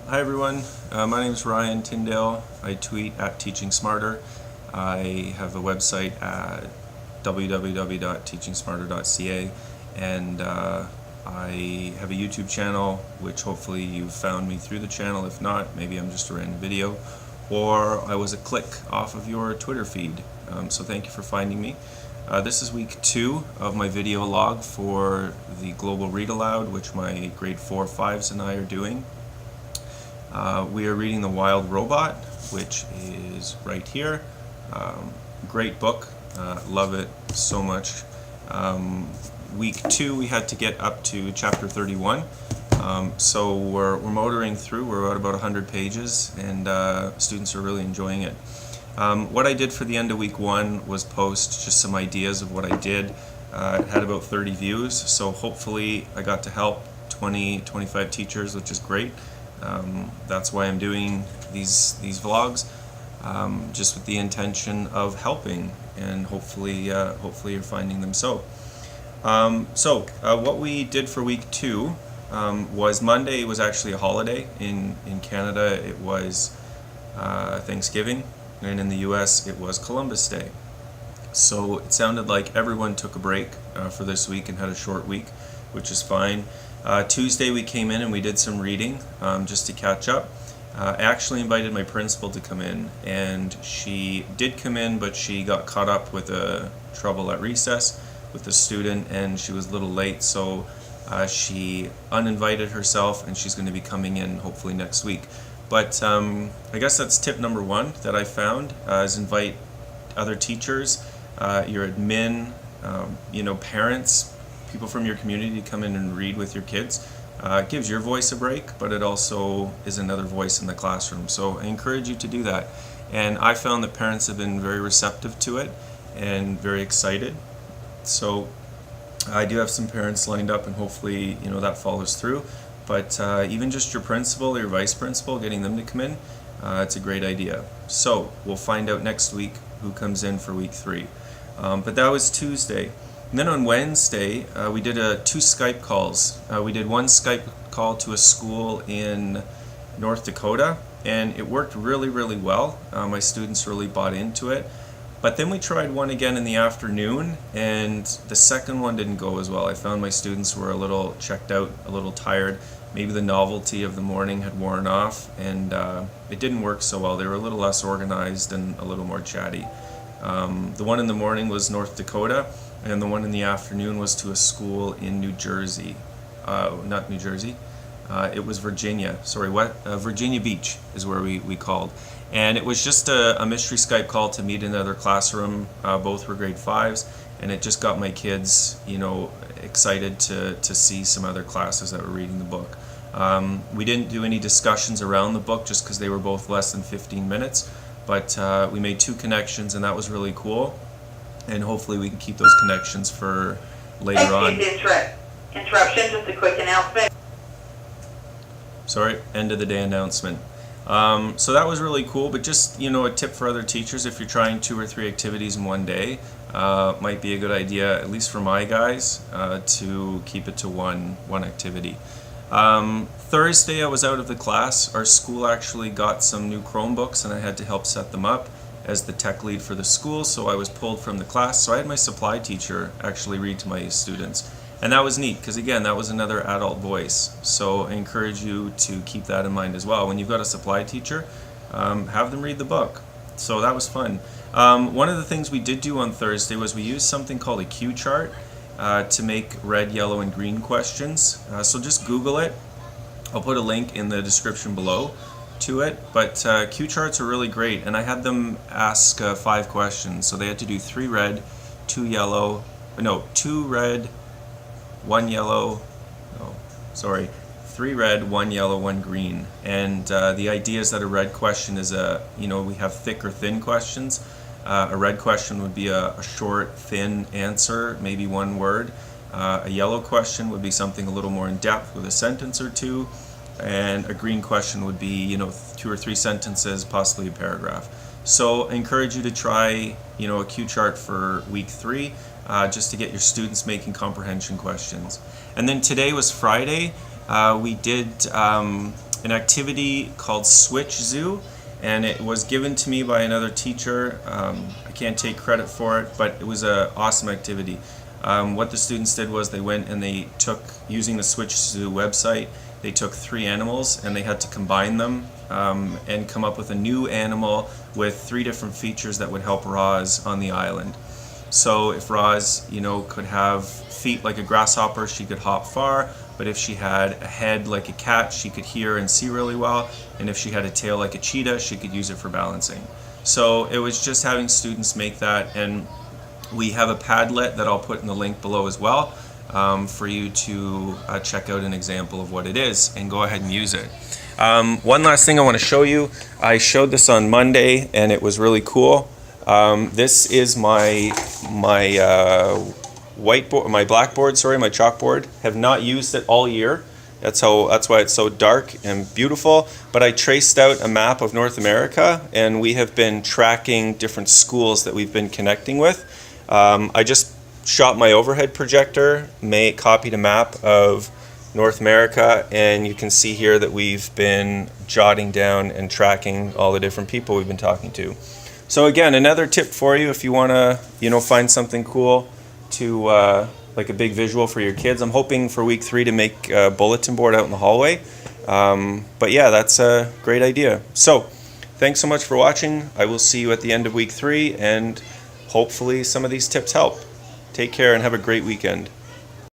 Hi everyone, my name is Ryan Tyndale. I tweet at teachingsmarter. I have a website at www.teachingsmarter.ca, and I have a YouTube channel, which hopefully you found me through the channel. If not, maybe I'm just a random video, or I was a click off of your Twitter feed. So thank you for finding me. This is week 2 of my video log for the Global Read Aloud, which my grade 4-5s and I are doing. We are reading The Wild Robot, which is right here. Great book, love it so much. Week 2 we had to get up to chapter 31, so we're motoring through. We're at about 100 pages, and students are really enjoying it. What I did for the end of week 1 was post just some ideas of what I did. It had about 30 views, so hopefully I got to help 20-25 teachers, which is great. That's why I'm doing these vlogs, just with the intention of helping, and hopefully you're finding them so. What we did for week 2 was Monday was actually a holiday. In Canada it was Thanksgiving, and in the US it was Columbus Day. So it sounded like everyone took a break for this week and had a short week, which is fine. Tuesday we came in and we did some reading just to catch up. I actually invited my principal to come in, and she did come in, but she got caught up with trouble at recess with a student, and she was a little late, so she uninvited herself, and she's going to be coming in hopefully next week. But I guess that's tip number 1 that I found, is invite other teachers, your admin, parents, people from your community to come in and read with your kids. It gives your voice a break, but it also is another voice in the classroom. So I encourage you to do that. And I found that parents have been very receptive to it and very excited. So I do have some parents lined up, and hopefully that follows through. But even just your principal or your vice principal, getting them to come in, it's a great idea. So we'll find out next week who comes in for week 3. But that was Tuesday. And then on Wednesday, we did 2 Skype calls. We did one Skype call to a school in North Dakota, and it worked really, really well. My students really bought into it. But then we tried one again in the afternoon, and the second one didn't go as well. I found my students were a little checked out, a little tired. Maybe the novelty of the morning had worn off, and it didn't work so well. They were a little less organized and a little more chatty. The one in the morning was North Dakota, and the one in the afternoon was to a school in New Jersey. Not New Jersey. It was Virginia. Sorry, Virginia Beach is where we called. And it was just a mystery Skype call to meet in another classroom. Both were grade 5s, and it just got my kids, excited to see some other classes that were reading the book. We didn't do any discussions around the book just because they were both less than 15 minutes, but we made 2 connections, and that was really cool. And hopefully we can keep those connections for later on. Interruption, just a quick announcement. Sorry, end of the day announcement. So that was really cool, but just, a tip for other teachers: if you're trying 2 or 3 activities in one day, might be a good idea, at least for my guys, to keep it to one activity. Thursday I was out of the class. Our school actually got some new Chromebooks, and I had to help set them up as the tech lead for the school, so I was pulled from the class. So I had my supply teacher actually read to my students, and that was neat because, again, that was another adult voice. So I encourage you to keep that in mind as well. When you've got a supply teacher, have them read the book. So that was fun. One of the things we did do on Thursday was we used something called a cue chart to make red, yellow, and green questions. So just Google it. I'll put a link in the description below to it, but cue charts are really great, and I had them ask 5 questions. So they had to do 3 red, 2 yellow, 2 red, 1 yellow, 3 red, 1 yellow, 1 green. And the idea is that a red question is we have thick or thin questions. A red question would be a short, thin answer, maybe 1 word. A yellow question would be something a little more in depth with a sentence or 2. And a green question would be 2 or 3 sentences, possibly a paragraph. So I encourage you to try a cue chart for week 3, just to get your students making comprehension questions. And then today was Friday. We did an activity called Switch Zoo, and it was given to me by another teacher. I can't take credit for it, but it was an awesome activity. What the students did was they went and they took, using the Switch Zoo website, they took 3 animals and they had to combine them and come up with a new animal with 3 different features that would help Roz on the island. So if Roz, could have feet like a grasshopper, she could hop far. But if she had a head like a cat, she could hear and see really well. And if she had a tail like a cheetah, she could use it for balancing. So it was just having students make that. And we have a Padlet that I'll put in the link below as well for you to check out an example of what it is and go ahead and use it. One last thing I want to show you. I showed this on Monday and it was really cool. This is my whiteboard, my blackboard, my chalkboard. Have not used it all year. That's why it's so dark and beautiful. But I traced out a map of North America, and we have been tracking different schools that we've been connecting with. I just shot my overhead projector, copied a map of North America, and you can see here that we've been jotting down and tracking all the different people we've been talking to. So again, another tip for you if you want to, find something cool to like a big visual for your kids. I'm hoping for week 3 to make a bulletin board out in the hallway. But yeah, that's a great idea. So thanks so much for watching. I will see you at the end of week 3, and hopefully some of these tips help. Take care and have a great weekend.